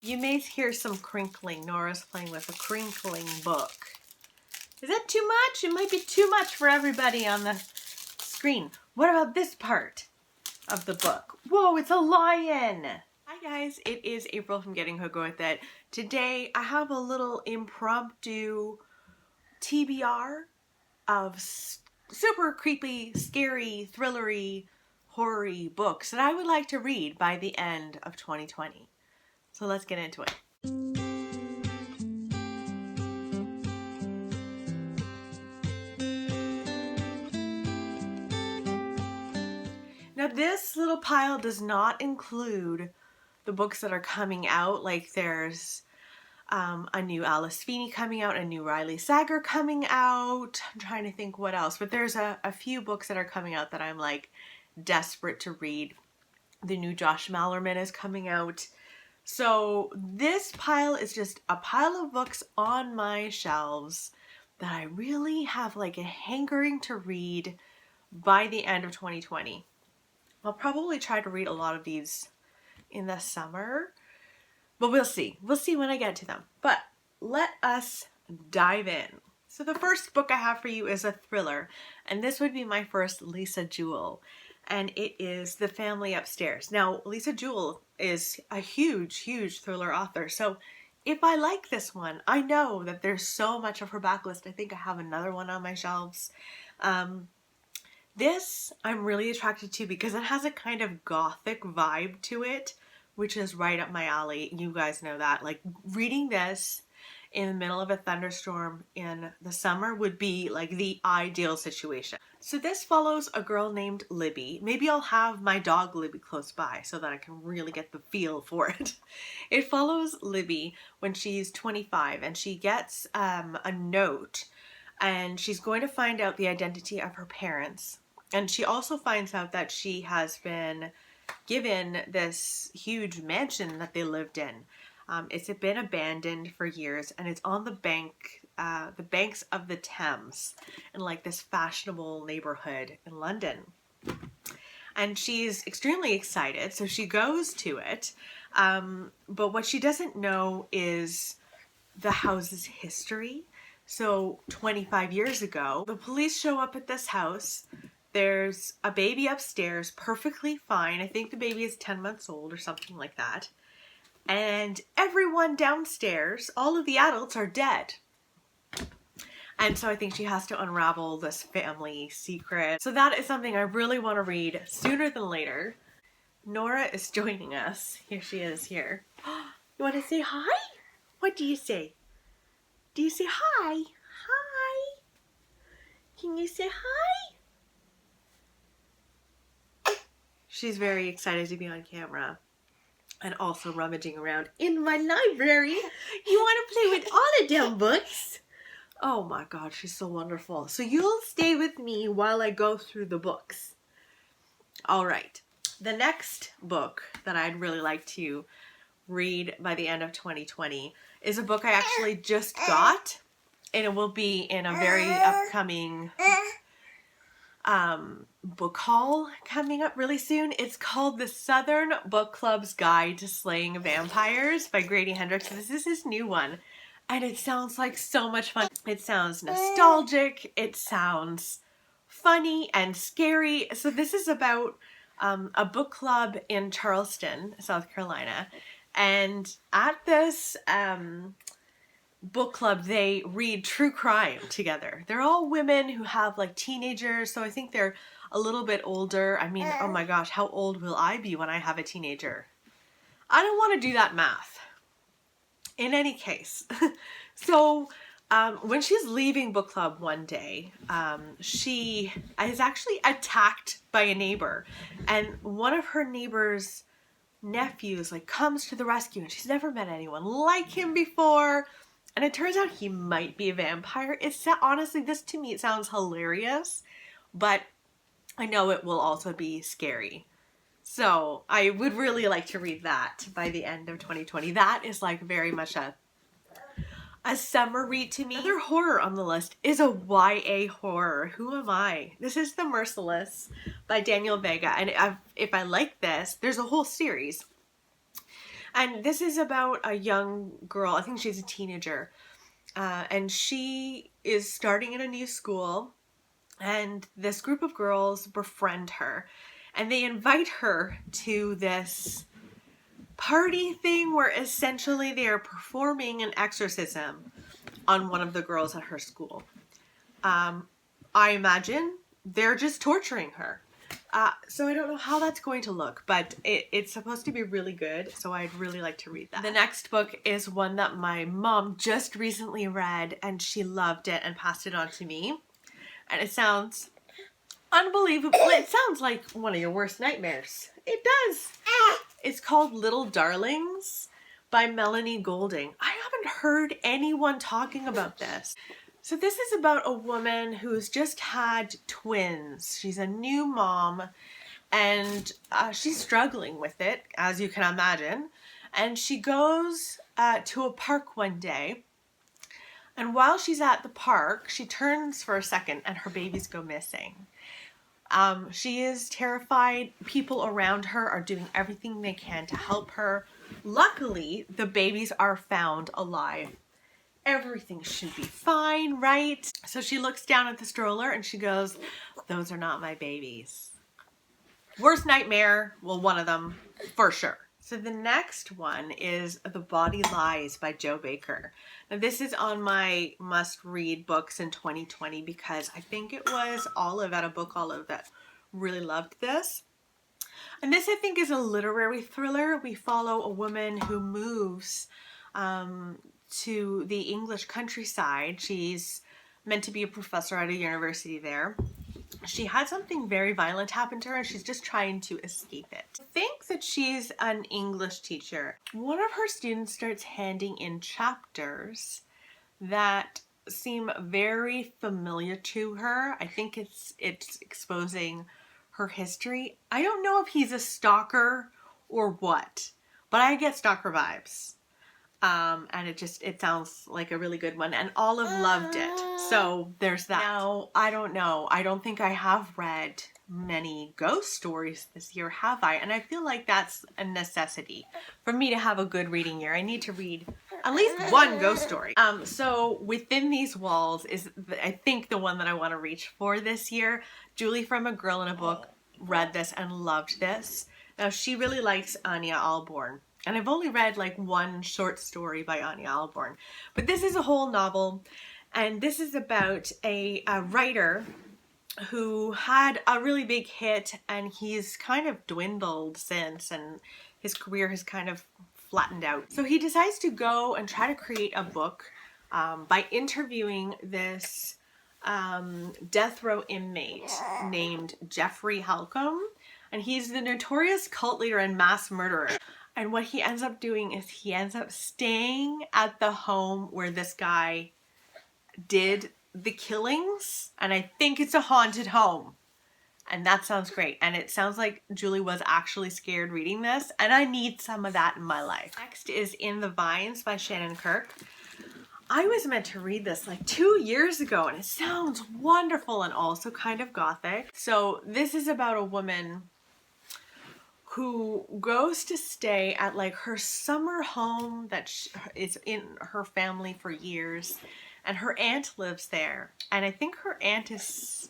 You may hear some crinkling. Nora's playing with a crinkling book. Is that too much? It might be too much for everybody on the screen. What about this part of the book? Whoa, it's a lion! Hi guys, it is April from Getting Hooked With It. Today I have a little impromptu TBR of super creepy, scary, thrillery, horror-y books that I would like to read by the end of 2020. So let's get into it. Now this little pile does not include the books that are coming out, like there's a new Alice Feeney coming out, a new Riley Sager coming out. I'm trying to think what else, but there's a few books that are coming out that I'm like desperate to read. The new Josh Malerman is coming out. So this pile is just a pile of books on my shelves that I really have like a hankering to read by the end of 2020. I'll probably try to read a lot of these in the summer, but we'll see. We'll see when I get to them. But let us dive in. So the first book I have for you is a thriller, and this would be my first Lisa Jewell, and it is The Family Upstairs. Now, Lisa Jewell is a huge, huge thriller author, so if I like this one, I know that there's so much of her backlist. I think I have another one on my shelves. This I'm really attracted to because it has a kind of gothic vibe to it, which is right up my alley. You guys know that. Like, reading this in the middle of a thunderstorm in the summer would be like the ideal situation. So this follows a girl named Libby. Maybe I'll have my dog Libby close by so that I can really get the feel for it. It follows Libby when she's 25 and she gets a note, and she's going to find out the identity of her parents. And she also finds out that she has been given this huge mansion that they lived in. It's been abandoned for years, and it's on the banks of the Thames in like this fashionable neighborhood in London. And she's extremely excited, so she goes to it. But what she doesn't know is the house's history. So 25 years ago, the police show up at this house. There's a baby upstairs, perfectly fine. I think the baby is 10 months old or something like that. And everyone downstairs, all of the adults are dead. And so I think she has to unravel this family secret. So that is something I really want to read sooner than later. Nora is joining us. Here she is here. You want to say hi? What do you say? Do you say hi? Hi. Can you say hi? She's very excited to be on camera. And also rummaging around in my library. You want to play with all of them books? Oh my God, she's so wonderful. So you'll stay with me while I go through the books. All right. The next book that I'd really like to read by the end of 2020 is a book I actually just got. And it will be in a very upcoming book haul coming up really soon. It's called The Southern Book Club's Guide to Slaying Vampires by Grady Hendrix. This is his new one, and it sounds like so much fun. It sounds nostalgic, it sounds funny and scary. So this is about a book club in Charleston, South Carolina, and at this book club, they read true crime together. They're all women who have like teenagers, so I think they're a little bit older. I mean, oh my gosh, how old will I be when I have a teenager? I don't want to do that math. In any case, so when she's leaving book club one day, she is actually attacked by a neighbor, and one of her neighbor's nephews like comes to the rescue, and she's never met anyone like him before. And it turns out he might be a vampire. Honestly, this to me, it sounds hilarious, but I know it will also be scary. So I would really like to read that by the end of 2020. That is like very much a summer read to me. Another horror on the list is a YA horror. Who am I? This is The Merciless by Daniel Vega. And if I like this, there's a whole series. And this is about a young girl, I think she's a teenager, and she is starting in a new school, and this group of girls befriend her, and they invite her to this party thing where essentially they are performing an exorcism on one of the girls at her school. I imagine they're just torturing her. So I don't know how that's going to look, but it's supposed to be really good, so I'd really like to read that. The next book is one that my mom just recently read, and she loved it and passed it on to me. And it sounds unbelievable. It sounds like one of your worst nightmares. It does. It's called Little Darlings by Melanie Golding. I haven't heard anyone talking about this. So this is about a woman who's just had twins. She's a new mom, and she's struggling with it, as you can imagine. And she goes to a park one day, and while she's at the park, she turns for a second and her babies go missing. She is terrified. People around her are doing everything they can to help her. Luckily, the babies are found alive. Everything should be fine, right? So she looks down at the stroller and she goes, "Those are not my babies." Worst nightmare, well, one of them for sure. So the next one is The Body Lies by Jo Baker. Now this is on my must-read books in 2020 because I think it was Olive at a Book Olive that really loved this. And this, I think, is a literary thriller. We follow a woman who moves to the English countryside. She's meant to be a professor at a university there. She had something very violent happen to her and she's just trying to escape it. I think that she's an English teacher. One of her students starts handing in chapters that seem very familiar to her. I think it's exposing her history. I don't know if he's a stalker or what, but I get stalker vibes. And it sounds like a really good one, and Olive loved it. So there's that. Now, I don't know. I don't think I have read many ghost stories this year, have I? And I feel like that's a necessity. For me to have a good reading year, I need to read at least one ghost story. So Within These Walls is, I think, the one that I want to reach for this year. Julie from A Girl in a Book read this and loved this. Now, she really likes Anya Alborn. And I've only read like one short story by Anya Alborn. But this is a whole novel. And this is about a writer who had a really big hit. And he's kind of dwindled since. And his career has kind of flattened out. So he decides to go and try to create a book by interviewing this death row inmate named Jeffrey Halcombe. And he's the notorious cult leader and mass murderer. And what he ends up doing is he ends up staying at the home where this guy did the killings. And I think it's a haunted home. And that sounds great. And it sounds like Julie was actually scared reading this. And I need some of that in my life. Next is In the Vines by Shannon Kirk. I was meant to read this like 2 years ago. And it sounds wonderful and also kind of gothic. So this is about a woman who goes to stay at like her summer home that is in her family for years, and her aunt lives there. And I think her aunt is,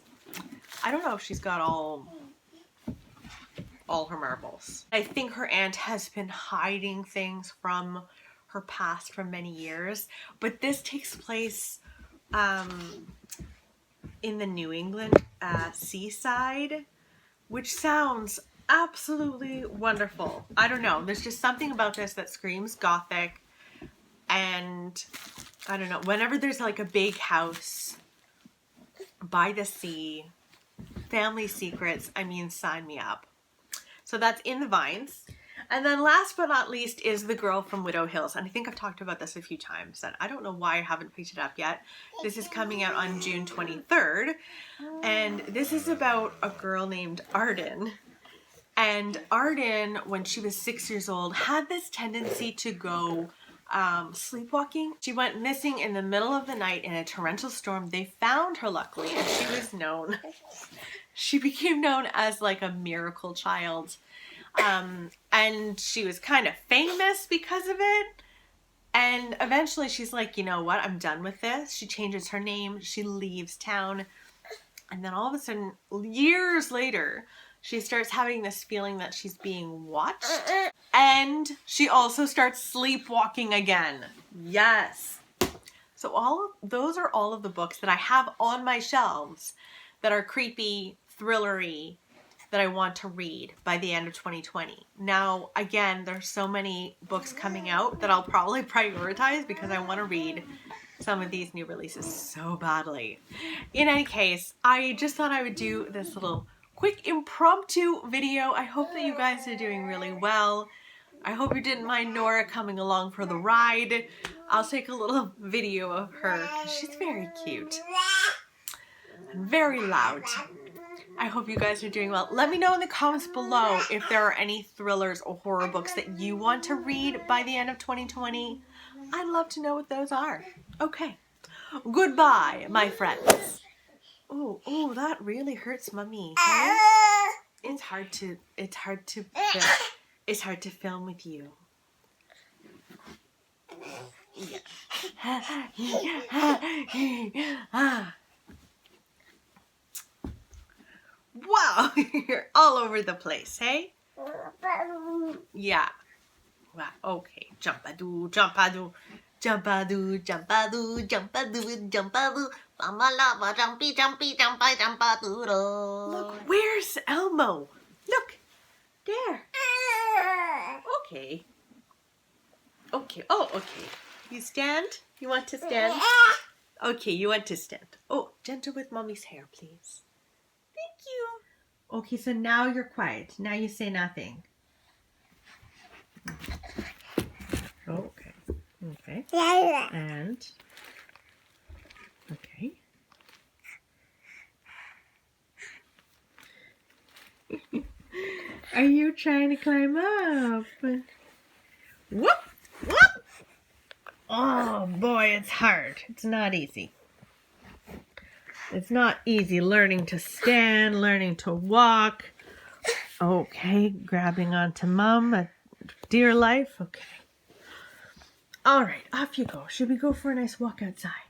I don't know if she's got all her marbles. I think her aunt has been hiding things from her past for many years, but this takes place in the New England seaside, which sounds absolutely wonderful. I don't know. There's just something about this that screams gothic. And I don't know. Whenever there's like a big house by the sea, family secrets, I mean, sign me up. So that's In the Vines. And then last but not least is The Girl from Widow Hills. And I think I've talked about this a few times, and I don't know why I haven't picked it up yet. This is coming out on June 23rd. And this is about a girl named Arden. And Arden, when she was 6 years old, had this tendency to go sleepwalking. She went missing in the middle of the night in a torrential storm. They found her, luckily, and she became known as like a miracle child. And and she was kind of famous because of it. And eventually she's like, you know what? I'm done with this. She changes her name. She leaves town. And then all of a sudden, years later, she starts having this feeling that she's being watched. And she also starts sleepwalking again. Yes. So those are all of the books that I have on my shelves that are creepy, thrillery, that I want to read by the end of 2020. Now, again, there's so many books coming out that I'll probably prioritize because I want to read some of these new releases so badly. In any case, I just thought I would do this little quick impromptu video. I hope that you guys are doing really well. I hope you didn't mind Nora coming along for the ride. I'll take a little video of her because she's very cute and very loud. I hope you guys are doing well. Let me know in the comments below if there are any thrillers or horror books that you want to read by the end of 2020. I'd love to know what those are. Okay. Goodbye, my friends. Oh, that really hurts Mummy. Huh? It's hard to film with you. Yeah. Wow, you're all over the place, hey? Yeah. Wow, okay. Jump-a-doo, jump-a-doo. Jump-a-doo, jump-a-doo, jump-a-doo, jump-a-doo. Mama lava, jumpy, jumpy, jumpy, jump-a-doo. Look, where's Elmo? Look, there. Okay. Okay, oh, okay. You stand? You want to stand? Okay, you want to stand. Oh, gentle with Mommy's hair, please. Thank you. Okay, so now you're quiet. Now you say nothing. Okay. Okay. And okay. Are you trying to climb up? Whoop! Whoop! Oh boy, it's hard. It's not easy. It's not easy learning to stand, learning to walk. Okay, grabbing onto Mom, a dear life. Okay. All right, off you go. Should we go for a nice walk outside?